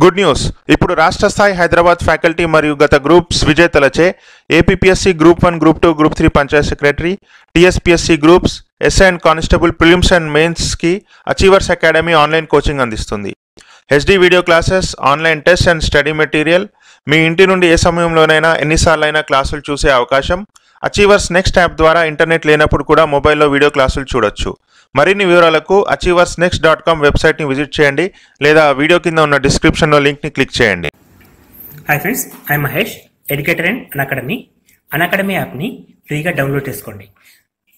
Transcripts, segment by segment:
Good news! ఇప్పుడు రాష్ట్ర స్థాయి హైదరాబాద్ ఫ్యాకల్టీ మరియు గత గ్రూప్స్ విజేతలచే APPSC group 1, group 2, group 3 panchayat secretary, TSPSC groups, SI and constable prelims and మెయిన్స్కి అచీవర్స్ అకాడమీ ఆన్లైన్ కోచింగ్ అందిస్తుంది. HD video classes, online test and study material, మీ ఇంటి నుండి ఏ సమయంలోనైనా ఎన్నిసార్లైనా క్లాసులు చూసే అవకాశం, అచీవర్స్ నెక్స్ట్ యాప్ ద్వారా ఇంటర్నెట్ లేనప్పుడు కూడా మొబైల్లో వీడియో క్లాసులు చూడొచ్చు. మరిన్ని వివరాలకు achieversnext.com వెబ్సైట్ని విజిట్ చేయండి లేదా వీడియో కింద ఉన్న డిస్క్రిప్షన్లో లింక్ని క్లిక్ చేయండి. Hi friends, I Mahesh, educator and Unacademy యాప్ని ఫ్రీగా డౌన్లోడ్ చేసుకోండి.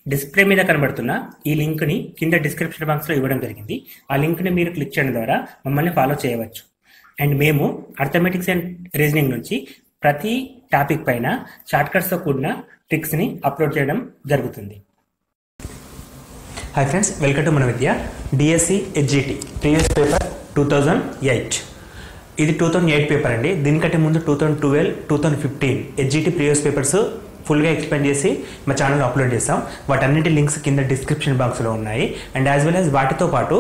డిస్ప్లే మీద కనబడుతున్న ఈ లింక్ని కింద డిస్క్రిప్షన్ బాక్స్లో ఇవ్వడం జరిగింది. ఆ లింక్ని మీరు క్లిక్ చేయడం ద్వారా మమ్మల్ని ఫాలో చేయవచ్చు. అండ్ మేము అర్థమెటిక్స్ అండ్ రీజనింగ్ నుంచి ప్రతి టాపిక్ పైన షార్ట్కట్స్తో కూడిన ట్రిక్స్ని అప్లోడ్ చేయడం జరుగుతుంది. Hi friends, welcome to Mana Vidya. DSC HGT previous paper 2008. ఇది 2008 పేపర్ అండి. దీనికంటే ముందు 2012, 2015 హెచ్జిటి ప్రీవియస్ పేపర్స్ ఫుల్గా ఎక్స్ప్లెయిన్ చేసి మా ఛానల్లో అప్లోడ్ చేస్తాం. వాటన్నిటి లింక్స్ కింద డిస్క్రిప్షన్ బాక్స్లో ఉన్నాయి. అండ్ యాజ్ వెల్ యాజ్ వాటితో పాటు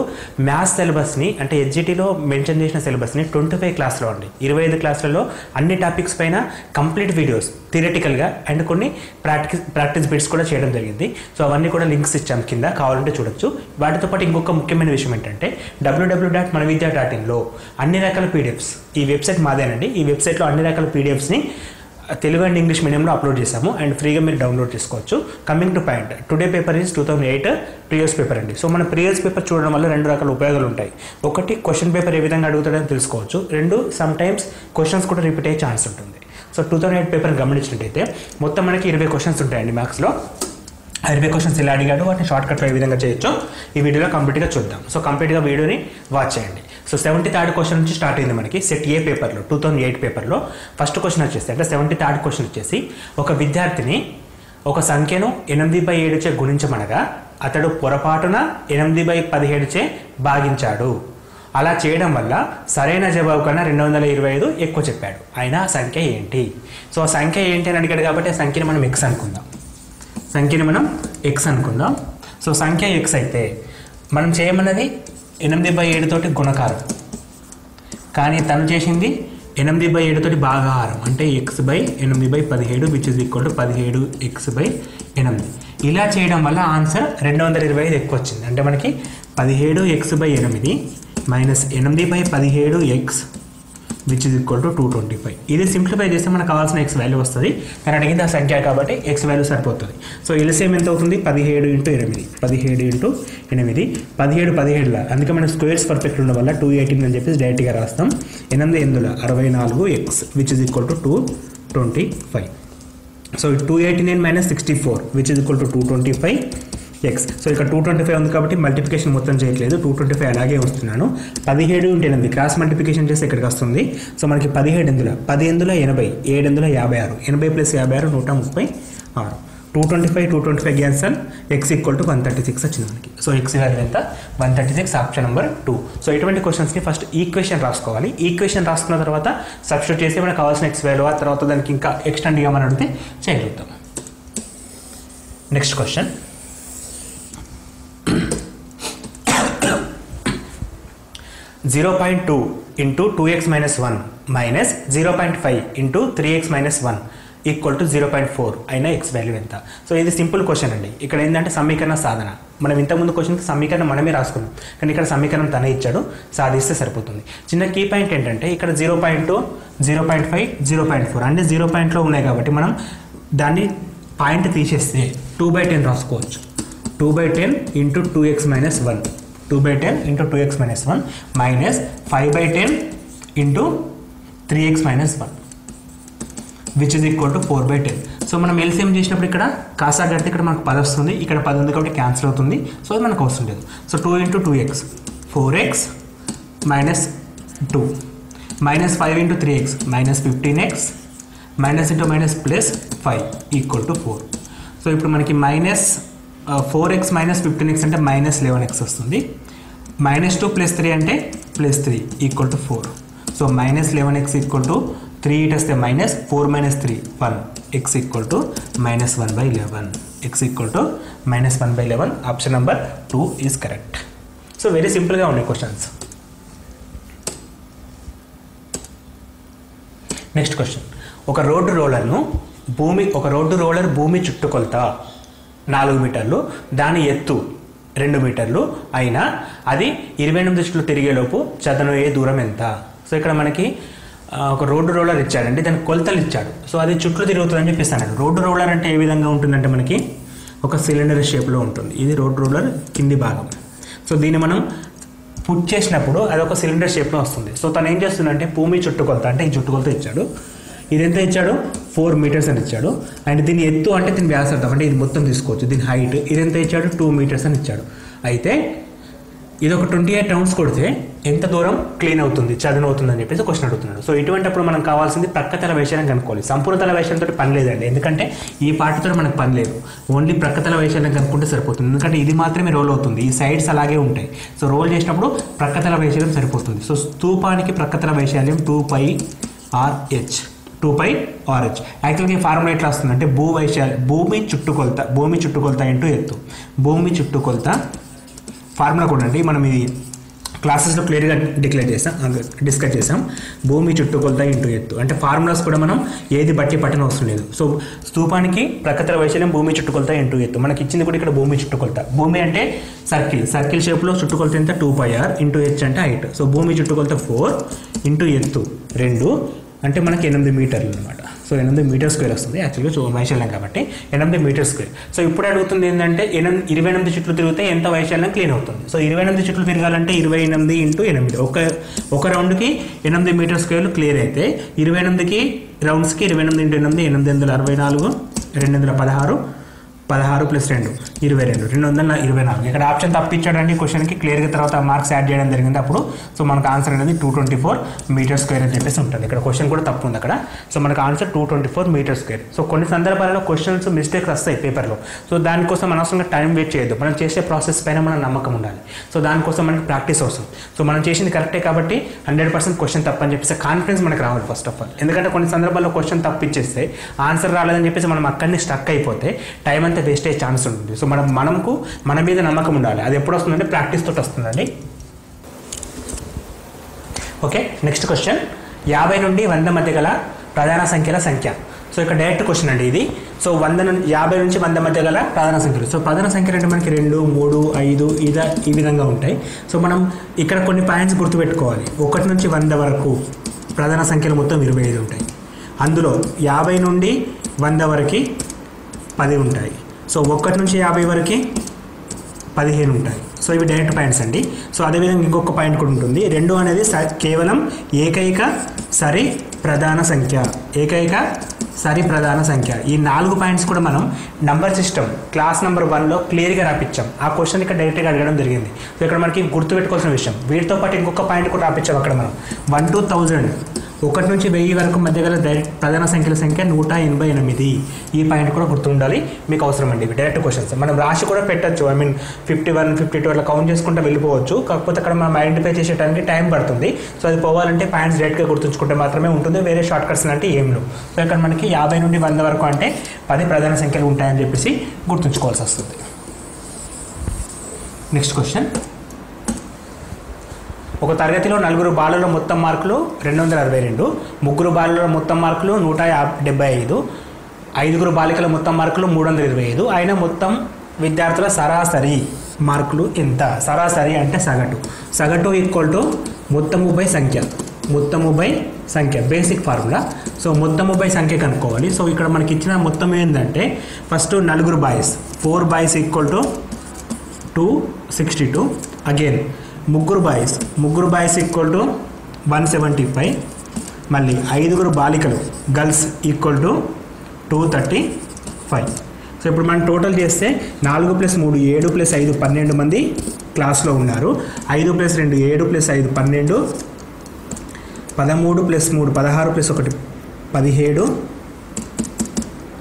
మ్యాథ్స్ సిలబస్ని, అంటే హెచ్జిటిలో మెన్షన్ చేసిన సిలబస్ని 25 క్లాస్లో అండి, 25 క్లాసులలో అన్ని టాపిక్స్ పైన కంప్లీట్ వీడియోస్ థియరిటికల్గా అండ్ కొన్ని ప్రాక్టీస్ బిట్స్ కూడా చేయడం జరిగింది. సో అవన్నీ కూడా లింక్స్ ఇచ్చాం కింద, కావాలంటే చూడొచ్చు. వాటితో పాటు ఇంకొక ముఖ్యమైన విషయం ఏంటంటే www.manavidya.inలో అన్ని రకాల పీడిఎఫ్స్, ఈ వెబ్సైట్ మాదేనండి, ఈ వెబ్సైట్లో అన్ని రకాల పీడిఎఫ్స్ని తెలుగు అండ్ ఇంగ్లీష్ మీడియంలో అప్లోడ్ చేసాము అండ్ ఫ్రీగా మీరు డౌన్లోడ్ చేసుకోవచ్చు. Coming to point, today paper is 2008 previous paper అండి. సో మన ప్రీవియస్ పేపర్ చూడడం వల్ల రెండు రకాల ఉపయోగాలు ఉంటాయి. ఒకటి, క్వశ్చన్ పేపర్ ఏ విధంగా అడుగుతాడని తెలుసుకోవచ్చు. రెండు, సమ్ టైమ్స్ క్వశ్చన్స్ కూడా రిపీట్ అయ్యే ఛాన్స్ ఉంటుంది. సో 2008 పేపర్ని గమనించినట్టయితే మొత్తం మనకి 20 క్వశ్చన్స్ ఉంటాయండి మ్యాథ్స్లో. 20 క్వశ్చన్స్ ఇలా అడిగాడు, వాటిని షార్ట్కట్లో ఏ విధంగా చేయొచ్చో ఈ వీడియోలో కంప్లీట్గా చూద్దాం. సో కంప్లీట్గా వీడియోని వాచ్ చేయండి. సో 73rd క్వశ్చన్ నుంచి స్టార్ట్ అయింది మనకి సెట్ ఏ పేపర్లో, 2008 పేపర్లో. ఫస్ట్ క్వశ్చన్ వచ్చేసి, అంటే 73rd క్వశ్చన్ వచ్చేసి, ఒక విద్యార్థిని ఒక సంఖ్యను 8/7 చే గుణించమనగా అతడు పొరపాటున 8/17 చే భాగించాడు. అలా చేయడం వల్ల సరైన జవాబు కన్నా 225 ఎక్కువ చెప్పాడు. అయినా ఆ సంఖ్య ఏంటి? సో ఆ సంఖ్య ఏంటి అని అడిగాడు కాబట్టి ఆ సంఖ్యని మనం ఎక్స్ అనుకుందాం. సో సంఖ్య ఎక్స్ అయితే మనం చేయమన్నది 8/7 తోటి గుణకారం, కానీ తను చేసింది 8/7 తోటి భాగాహారం, అంటే x/8/17 which is equal to 17x/8. ఇలా చేయడం వల్ల ఆన్సర్ 225 ఎక్కువ వచ్చింది. అంటే మనకి 17x/8 minus 8/17x which is equal to 225. ఇది సింప్లిఫై చేస్తే మనకు కావాల్సిన ఎక్స్ వాల్యూ వస్తుంది. కానీ అడిగింది ఆ సంఖ్య కాబట్టి ఎక్స్ వాల్యూ సరిపోతుంది. సో ఎల్సిఎం ఎంత అవుతుంది? 17 × 8, 17 అందుకే మన స్క్వేర్స్ పర్ఫెక్ట్ ఉండడం వల్ల 218 అని చెప్పేసి డైరెక్ట్గా రాస్తాం. 8 8 64x which is equal to 225. So 289 minus 64 which is equal to 225x. So ఇక్కడ 225 ఉంది కాబట్టి మల్టిప్లికేషన్ మొత్తం చేయట్లేదు, 225 అలాగే వస్తున్నాను. 17 × 8 క్రాస్ మల్టిప్లికేషన్ చేస్తే ఇక్కడికి వస్తుంది. సో మనకి 17 8 80, 7 56, 80 + 56 136. 225 క్యాన్సల్, x ఈక్వల్ టు 136 వచ్చింది మనకి. సో x వాల్యూ ఎంత? 136, ఆప్షన్ నెంబర్ 2. సో ఇటువంటి క్వశ్చన్స్ని ఫస్ట్ ఈక్వేషన్ రాసుకోవాలి. ఈక్వేషన్ రాసుకున్న తర్వాత సబ్స్టిట్యూట్ చేసి మనకు కావాల్సిన x వాల్యూ, ఆ తర్వాత దానికి ఇంకా ఎక్స్టెండ్ చేయమని అడిగితే చేయగలుగుతాం. Next question, 0.2 × 2x - 1 minus 0.5 × 3x - 1 equal to 0.4 అయినా ఎక్స్ వాల్యూ ఎంత? సో ఇది సింపుల్ క్వశ్చన్ అండి. ఇక్కడ ఏంటంటే సమీకరణ సాధన. మనం ఇంతకుముందు క్వశ్చన్కి సమీకరణం మనమే రాసుకున్నాం, కానీ ఇక్కడ సమీకరణం తనే ఇచ్చాడు, సాధిస్తే సరిపోతుంది. చిన్న కీ పాయింట్ ఏంటంటే ఇక్కడ 0.2, 0.5, 0.4 అన్ని 0 పాయింట్లో ఉన్నాయి కాబట్టి మనం దాన్ని పాయింట్ తీసేస్తే 2/10 రాసుకోవచ్చు. 2/10 × 2x - 1, 2/10 × 2x - 1 minus 5/10 × 3x - 1 which is equal to 4/10. So మనం ఎల్సిఎం చేసినప్పుడు ఇక్కడ కాసా కడితే ఇక్కడ మనకు 10 వస్తుంది, ఇక్కడ 10 ఉంది కాబట్టి క్యాన్సిల్ అవుతుంది. సో అది మనకు అవసరం లేదు. So 2 × 2x 4x minus 2 minus 5 × 3x minus 15x minus into minus plus 5 equal to 4. So ఇప్పుడు మనకి మైనస్ 4x మైనస్ 15x అంటే మైనస్ 11x వస్తుంది. -2 + 3 అంటే +3 equal to 4. So minus 11x equal to 3 ఇటు వస్తే minus 4 - 3 1 x equal to -1/11. x equal to -1/11. Option number 2 is correct. So very సింపుల్గా ఉన్నాయి questions. Next question, ఒక రోడ్డు రోలర్ భూమి చుట్టుకొలత 4 మీటర్లు, దాని ఎత్తు 2 మీటర్లు అయినా అది 28 చుట్లు తిరిగేలోపు చదనయ్యే దూరం ఎంత? సో ఇక్కడ మనకి ఒక రోడ్డు రోలర్ ఇచ్చాడండి, దానికి కొలతలు ఇచ్చాడు. సో అది చుట్లు తిరుగుతుందని చెప్పిస్తాను. రోడ్డు రోలర్ అంటే ఏ విధంగా ఉంటుందంటే మనకి ఒక సిలిండర్ షేప్లో ఉంటుంది. ఇది రోడ్డు రోలర్ కింది భాగం. సో దీన్ని మనం పుట్ చేసినప్పుడు అది ఒక సిలిండర్ షేప్లో వస్తుంది. సో తను ఏం చేస్తుందంటే భూమి చుట్టుకొలత అంటే ఈ చుట్టుకొలత ఇచ్చాడు. ఇది ఎంత ఇచ్చాడు? 4 మీటర్స్ అని ఇచ్చాడు. అండ్ దీని ఎత్తు అంటే దీని వ్యాసార్థం అంటే ఇది మొత్తం తీసుకోవచ్చు. దీని హైట్ ఇది ఎంత ఇచ్చాడు? 2 మీటర్స్ అని ఇచ్చాడు. అయితే ఇది ఒక 28 రౌండ్స్ కొడితే ఎంత దూరం క్లీన్ అవుతుంది, చదును అవుతుంది అని చెప్పేసి క్వశ్చన్ అడుగుతున్నాడు. సో ఇటువంటిప్పుడు మనం కావాల్సింది ప్రక్కతల వైశాల్యం కనుక్కోవాలి. సంపూర్ణతల వైశాల్యంతో పని లేదండి, ఎందుకంటే ఈ పార్ట్తో మనకు పని లేదు. ఓన్లీ ప్రక్కతల వైశాల్యం కనుక్కుంటే సరిపోతుంది, ఎందుకంటే ఇది మాత్రమే రోల్ అవుతుంది, ఈ సైడ్స్ అలాగే ఉంటాయి. సో రోల్ చేసినప్పుడు ప్రక్కతల వైశాల్యం సరిపోతుంది. సో స్తూపానికి ప్రక్కతల వైశాల్యం 2πRh. యాక్చువల్గా ఈ ఫార్ములా ఎట్లా వస్తుంది అంటే భూమి చుట్టుకొలత ఇంటూ ఎత్తు. భూమి చుట్టుకొలత ఫార్ములా కూడా అండి మనం ఇది క్లాసెస్లో క్లియర్గా డిస్కస్ చేసాం. భూమి చుట్టుకొలత ఇంటూ ఎత్తు అంటే ఫార్ములాస్ కూడా మనం ఏది బట్టి పట్టిన అవసరం లేదు. సో స్తూపానికి ప్రక్కతల వైశాల్యం భూమి చుట్టుకొలత ఇంటూ ఎత్తు. మనకి ఇచ్చింది కూడా ఇక్కడ భూమి చుట్టుకొలత. భూమి అంటే సర్కిల్ షేప్లో చుట్టుకొలత ఎంత? 2πr ఇంటూ h అంటే హైట్. సో భూమి చుట్టుకొలత 4 ఇంటూ ఎత్తు 2 అంటే మనకి 8 మీటర్లు అనమాట. సో 8 మీటర్ స్క్వేర్ వస్తుంది యాక్చువల్గా వైశాల్యం కాబట్టి 8 మీటర్ స్క్వేర్. సో ఇప్పుడు అడుగుతుంది ఏంటంటే 28 చుట్లు తిరిగితే ఎంత వైశాల్యం క్లీన్ అవుతుంది? సో 28 చుట్లు తిరగాలంటే 28 ఇంటూ 8 ఒక రౌండ్కి 8 మీటర్ స్క్వేర్లు క్లియర్ అయితే 28కి రౌండ్స్కి 28 ఇంటూ 8 864 216 16 + 2 22 224. ఇక్కడ ఆప్షన్ తప్పించాడండి క్వశ్చన్కి క్లియర్గా, తర్వాత మార్క్స్ యాడ్ చేయడం జరిగింది అప్పుడు. సో మనకు ఆన్సర్ అనేది 224 మీటర్ స్క్వేర్ అని చెప్పేసి ఉంటుంది. ఇక్కడ క్వశ్చన్ కూడా తప్పు ఉంది అక్కడ. సో మనకు ఆన్సర్ 224 మీటర్ స్క్వేర్. సో కొన్ని సందర్భాలలో క్వశ్చన్స్ మిస్టేక్స్ వస్తాయి పేపర్లో. సో దానికోసం అనవసరంగా టైం వేస్ట్ చేయొద్దు. మనం చేసే ప్రాసెస్ పైన మన నమ్మకం ఉండాలి. సో దానికోసం మనకి ప్రాక్టీస్ అవసరం. సో మనం చేసింది కరెక్టే కాబట్టి 100% క్వశ్చన్ తప్పని చెప్పేసి కాన్ఫిడెన్స్ మనకు రావాలి ఫస్ట్ ఆఫ్ ఆల్. ఎందుకంటే కొన్ని సందర్భాల్లో క్వశ్చన్ తప్పిచ్చేస్తే ఆన్సర్ రాలేదని చెప్పేసి మనం అక్కడిని స్టక్ అయిపోతే టైం అంతా వేస్ట్ అయ్యే ఛాన్స్ ఉంటుంది. సో మన మీద నమ్మకం ఉండాలి. అది ఎప్పుడు వస్తుందంటే ప్రాక్టీస్ తోటి వస్తుందండి. ఓకే, నెక్స్ట్ క్వశ్చన్, 50 నుండి 100 మధ్య గల ప్రధాన సంఖ్యల సంఖ్య. సో ఇక్కడ డైరెక్ట్ క్వశ్చన్ అండి ఇది. సో 50 నుంచి 100 మధ్య గల ప్రధాన సంఖ్యలు. సో ప్రధాన సంఖ్యలు అంటే మనకి 2, 3, 5 ఈ విధంగా ఉంటాయి. సో మనం ఇక్కడ కొన్ని పాయింట్స్ గుర్తుపెట్టుకోవాలి. 1 నుంచి 100 వరకు ప్రధాన సంఖ్యలు మొత్తం 25 ఉంటాయి. అందులో 50 నుండి 100 వరకు 10 ఉంటాయి. సో 1 నుంచి 50 వరకు 15 ఉంటాయి. సో ఇవి డైరెక్ట్ పాయింట్స్ అండి. సో అదేవిధంగా ఇంకొక పాయింట్ కూడా ఉంటుంది. 2 అనేది కేవలం ఏకైక సరి ప్రధాన సంఖ్య. ఈ 4 పాయింట్స్ కూడా మనం నంబర్ సిస్టమ్ క్లాస్ నెంబర్ 1లో క్లియర్గా రాపించాం. ఆ క్వశ్చన్ ఇక్కడ డైరెక్ట్గా అడగడం జరిగింది. సో ఇక్కడ మనకి గుర్తుపెట్టుకోవాల్సిన విషయం, వీటితో పాటు ఇంకొక పాయింట్ కూడా రాపించాం అక్కడ మనం. 1 to 1000 1 నుంచి 1000 వరకు మధ్య గల ప్రధాన సంఖ్యల సంఖ్య 188. ఈ పాయింట్ కూడా గుర్తుండాలి, మీకు అవసరం అండి. డైరెక్ట్ క్వశ్చన్స్ మనం రాసి కూడా పెట్టచ్చు. 51, 52 అట్లా కౌంట్ చేసుకుంటూ వెళ్ళిపోవచ్చు. కాకపోతే అక్కడ మనం ఐడెంటిఫై చేసేటానికి టైం పడుతుంది. సో అది పోవాలంటే పాయింట్స్ డైరెక్ట్గా గుర్తుంచుకుంటే మాత్రమే ఉంటుంది, వేరే షార్ట్ కట్స్ అంటే ఏం లేవు. సో ఇక్కడ మనకి 50 నుండి 100 వరకు అంటే 10 ప్రధాన సంఖ్యలు ఉంటాయని చెప్పేసి గుర్తుంచుకోవాల్సి వస్తుంది. నెక్స్ట్ క్వశ్చన్, ఒక తరగతిలో 4 బాలల మొత్తం మార్కులు 262, 3 బాలల మొత్తం మార్కులు 175, 5 బాలికల మొత్తం మార్కులు 325 అయిన మొత్తం విద్యార్థుల సరాసరి మార్కులు ఎంత? సరాసరి అంటే సగటు ఈక్వల్ టు మొత్తము బై సంఖ్య బేసిక్ ఫార్ములా. సో మొత్తము బై సంఖ్య కనుక్కోవాలి. సో ఇక్కడ మనకి ఇచ్చిన మొత్తం ఏంటంటే first 4 boys 4 boys equal to 262. Again 3 boys equal to 175. మళ్ళీ 5 బాలికలు గర్ల్స్ ఈక్వల్ టు 235. సో ఇప్పుడు మనం టోటల్ చేస్తే 4 + 3 7 + 5 12 మంది క్లాస్లో ఉన్నారు. 5 + 2 7 + 5 12, 13 + 3 16 + 1 17,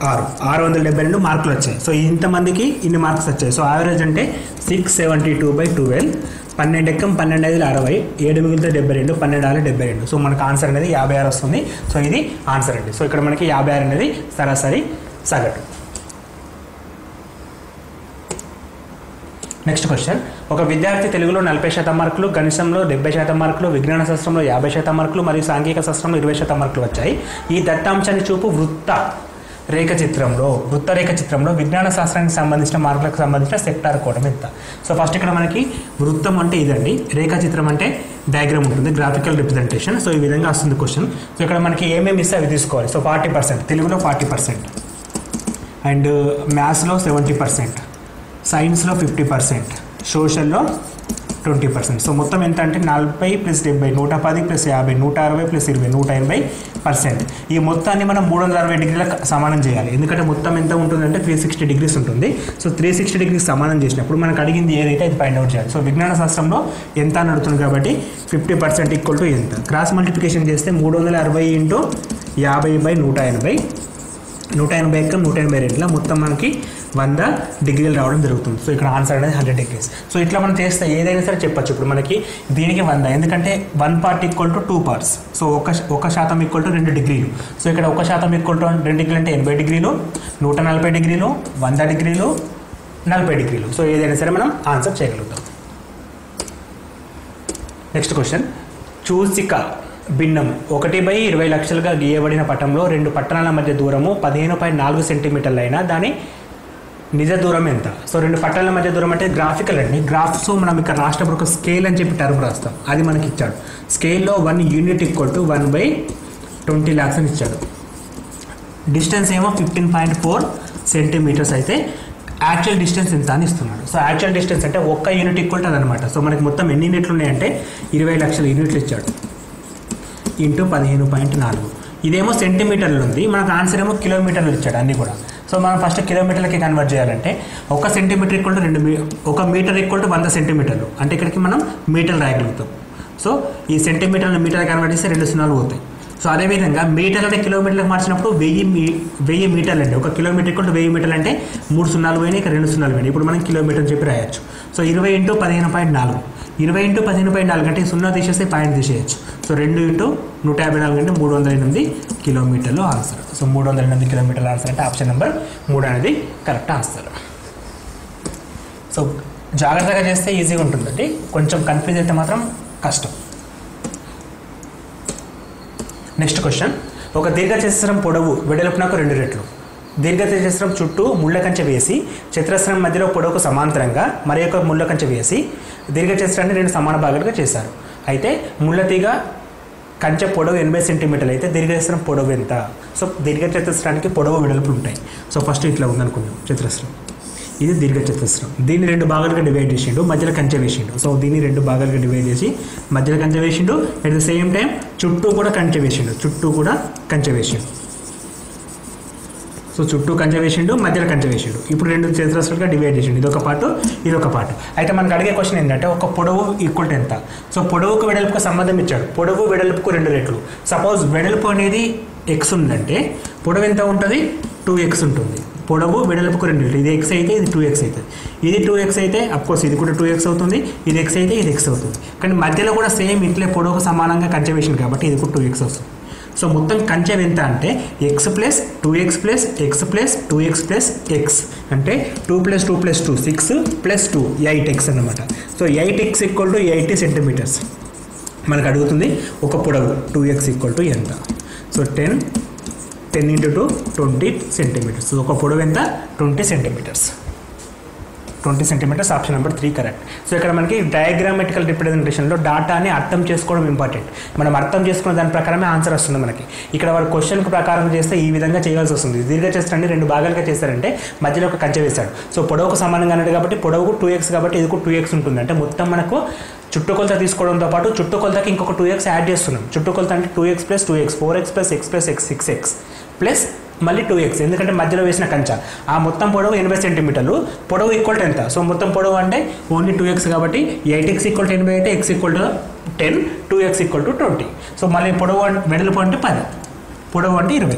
672 మార్కులు వచ్చాయి. సో ఇంతమందికి ఇన్ని మార్క్స్ వచ్చాయి. సో యావరేజ్ అంటే 672/12. 12 ఎక్కం 12 5 60, 7 మిగిలితే 72, 12 6 72. సో మనకు ఆన్సర్ అనేది 56 వస్తుంది. సో ఇది ఆన్సర్ అండి. సో ఇక్కడ మనకి 56 అనేది సరాసరి సగటు. నెక్స్ట్ క్వశ్చన్, ఒక విద్యార్థి తెలుగులో 40% మార్కులు, గణితంలో 70% మార్కులు, విజ్ఞాన శాస్త్రంలో 50% మార్కులు మరియు సాంఘిక శాస్త్రంలో 20% మార్కులు వచ్చాయి. ఈ దత్తాంశాన్ని చూపు వృత్త రేఖ చిత్రంలో విజ్ఞాన శాస్త్రానికి సంబంధించిన మార్కులకు సంబంధించిన సెక్టార్ కోణం ఎంత? సో ఫస్ట్ ఇక్కడ మనకి వృత్తం అంటే ఇదండి, రేఖా చిత్రం అంటే డయాగ్రామ్ ఉంటుంది, గ్రాఫికల్ రిప్రజెంటేషన్. సో ఈ విధంగా వస్తుంది క్వశ్చన్. సో ఇక్కడ మనకి ఏమేమి ఇస్తే అవి తీసుకోవాలి. సో 40%, తెలుగులో 40%, అండ్ మ్యాథ్స్లో 70%, సైన్స్లో 50%, సోషల్లో 20%. సో మొత్తం ఎంత అంటే 40 + 70, 110 + 50, 160 + 20, 180%. ఈ మొత్తాన్ని మనం 360 డిగ్రీలకు సమానం చేయాలి. ఎందుకంటే మొత్తం ఎంత ఉంటుందంటే 360 డిగ్రీస్ ఉంటుంది. సో 360 డిగ్రీస్ సమానం చేసినప్పుడు మనకు అడిగింది ఏదైతే అది ఫైండ్ అవుట్ చేయాలి. సో విజ్ఞాన శాస్త్రంలో ఎంత అని అడుగుతుంది కాబట్టి 50% ఈక్వల్ టు ఎంత, క్రాస్ మల్టిప్లికేషన్ చేస్తే 360 × 50/180, 180 ఎక్కం 182 మొత్తం మనకి 100 డిగ్రీలు రావడం జరుగుతుంది. సో ఇక్కడ ఆన్సర్ అనేది 100 డిగ్రీస్. సో ఇట్లా మనం చేస్తే ఏదైనా సరే చెప్పచ్చు. ఇప్పుడు మనకి దీనికి 100, ఎందుకంటే 1 part = 2 parts. సో 1% = 2 డిగ్రీలు. సో ఇక్కడ 1% = 2 డిగ్రీలు అంటే 80 డిగ్రీలు, 140 డిగ్రీలు, 100 డిగ్రీలు, 40 డిగ్రీలు. సో ఏదైనా సరే మనం ఆన్సర్ చేయగలుగుతాం. నెక్స్ట్ క్వశ్చన్, చూసిక భిన్నం 1/20 లక్షలుగా గీయబడిన పటంలో 2 పట్టణాల మధ్య దూరము 15.4 సెంటీమీటర్లు అయినా దాని నిజ దూరం ఎంత? సో 2 పట్టణాల మధ్య దూరం అంటే గ్రాఫికల్ అండి. గ్రాఫ్స్ మనం ఇక్కడ రాష్ట్రప్పుడు ఒక స్కేల్ అని చెప్పి టర్మ్ రాస్తాం, అది మనకి ఇచ్చాడు. స్కేల్లో 1 యూనిట్ = 1/20 lakhs అని ఇచ్చాడు. డిస్టెన్స్ ఏమో 15.4 సెంటీమీటర్స్ అయితే యాక్చువల్ డిస్టెన్స్ ఎంత అని ఇస్తున్నాడు. సో యాక్చువల్ డిస్టెన్స్ అంటే 1 యూనిట్ = అదనమాట. సో మనకి మొత్తం ఎన్ని యూనిట్లు ఉన్నాయంటే 20 లక్షల యూనిట్లు ఇచ్చాడు × 15.4. ఇదేమో సెంటీమీటర్లు ఉంది, మనకు ఆన్సర్ ఏమో కిలోమీటర్లు ఇచ్చాడు అన్నీ కూడా. సో మనం ఫస్ట్ కిలోమీటర్లకి కన్వర్ట్ చేయాలంటే 1 సెంటీమీటర్ = 1 మీటర్ = 100 సెంటీమీటర్లు, అంటే ఇక్కడికి మనం మీటర్లు రాయగలుగుతాం. సో ఈ సెంటీమీటర్లు మీటర్ కన్వర్ట్ చేస్తే 2 సున్నాలు పోతాయి. సో అదేవిధంగా మీటర్లని కిలోమీటర్లకు మార్చినప్పుడు 1000 మీటర్లు అండి. 1 కిలోమీటర్ = 1000 మీటర్లు అంటే 3 సున్నాలు పోయినాయి, ఇక్కడ 2 సున్నాలు పోయినాయి. ఇప్పుడు మనం కిలోమీటర్ అని చెప్పి రాయొచ్చు. సో 20 × 15.4, 20 × 15.4 అంటే 0 తీసేస్తే పాయింట్ తీసేయచ్చు. సో 2 × 154 అంటే 308 కిలోమీటర్లు ఆన్సర్. సో 308 కిలోమీటర్ల ఆన్సర్ అంటే ఆప్షన్ నెంబర్ 3 అనేది కరెక్ట్ ఆన్సర్. సో జాగ్రత్తగా చేస్తే ఈజీగా ఉంటుందండి, కొంచెం కన్ఫ్యూజ్ అయితే మాత్రం కష్టం. నెక్స్ట్ క్వశ్చన్, ఒక దీర్ఘచతురస్రం పొడవు వెడల్పునకు 2 రెట్లు, దీర్ఘచతురస్రం చుట్టూ ముళ్ళ కంచె వేసి చతురస్రం మధ్యలో పొడవుకు సమాంతరంగా మరి ఒక ముళ్ళ కంచె వేసి దీర్ఘచతురస్రాన్ని 2 సమాన భాగాలుగా చేశారు. అయితే ముళ్ళతీగ కంచె పొడవు 80 సెంటీమీటర్లు అయితే దీర్ఘచతురస్రం పొడవు ఎంత? సో దీర్ఘచతురస్రానికి పొడవు వెడల్పులు ఉంటాయి. సో ఫస్ట్ ఇట్లా ఉందనుకుందాం చతురస్రం, ఇది దీర్ఘచతురస్రం. దీన్ని 2 భాగాలుగా డివైడ్ చేసిండు, మధ్యలో కంచె వేసిండు. సో దీన్ని 2 భాగాలుగా డివైడ్ చేసి మధ్యలో కంచె వేసిండు, అట్ ద సేమ్ టైం చుట్టూ కూడా కంచె వేసిండు. సో చుట్టూ కంచె వేసిండు, మధ్యలో కంచె వేసిండు. ఇప్పుడు 2 చతురస్రాలుగా డివైడ్ చేసిండు, ఇదొక పార్ట్, ఇదొక పార్ట్. అయితే మనకు అడిగే క్వశ్చన్ ఏంటంటే ఒక పొడవు ఈక్వల్ ఎంత? సో పొడవుకు వెడల్పుకు సంబంధం ఇచ్చాడు. పొడవు వెడల్పుకు 2 రెట్లు. సపోజ్ వెడల్పు అనేది x ఉందంటే పొడవు ఎంత ఉంటుంది? 2x ఉంటుంది. పొడవు వెడల్పుకు 2 రెట్లు. ఇది x అయితే ఇది 2x అవుతుంది. ఇది 2x అయితే అఫ్కోర్స్ ఇది కూడా 2x అవుతుంది. ఇది x అయితే ఇది x అవుతుంది. కానీ మధ్యలో కూడా సేమ్ ఇట్లే పొడవుకు సమానంగా కంచె వేసింది కాబట్టి ఇది కూడా 2x వస్తుంది. సో మొత్తం కంచె ఎంత అంటే x + 2x + x + 2x + x అంటే 2 + 2 + 2 6 + 2 8x అన్నమాట. సో 8x = 80 సెంటీమీటర్స్ మనకు అడుగుతుంది. ఒక పొడవు 2x = ఎంత? So 10 × 2 20 centimetres. ఒక పొడవు ఎంత? 20 centimetres. 20 centimetres option number 3 correct. So ఇక్కడ మనకి డయాగ్రామెటికల్ రిప్రజెంటేషన్లో డాటాని అర్థం చేసుకోవడం ఇంపార్టెంట్. మనం అర్థం చేసుకున్న దాని ప్రకారమే ఆన్సర్ వస్తుంది మనకి. ఇక్కడ వాడు క్వశ్చన్ ప్రకారం చేస్తే ఈ విధంగా చేయాల్సి వస్తుంది. దీర్ఘచతురస్రాన్ని 2 భాగాలుగా చేస్తారంటే మధ్యలో ఒక కంచె వేశాడు. సో పొడవుకు సమానంగా అన్నాడు కాబట్టి పొడవుకు 2x కాబట్టి ఇది కూడా 2x ఉంటుంది. అంటే మొత్తం మనకు చుట్టుకొలత తీసుకోవడంతో పాటు చుట్టుకొలతకి ఇంకొక 2x యాడ్ చేస్తున్నాం. చుట్టుకొలత అంటే 2x + 2x 4x + x + x 6x plus మళ్ళీ 2x, ఎందుకంటే మధ్యలో వేసిన కంచె. ఆ మొత్తం పొడవు 80 సెంటీమీటర్లు. పొడవు ఈక్వల్ ఎంత? సో మొత్తం పొడవు అంటే ఓన్లీ 2x కాబట్టి 8x = 80 అయితే x = 10, 2x = 20. సో మళ్ళీ పొడవు వెడల్పు అంటే 10, పొడవు అంటే 20.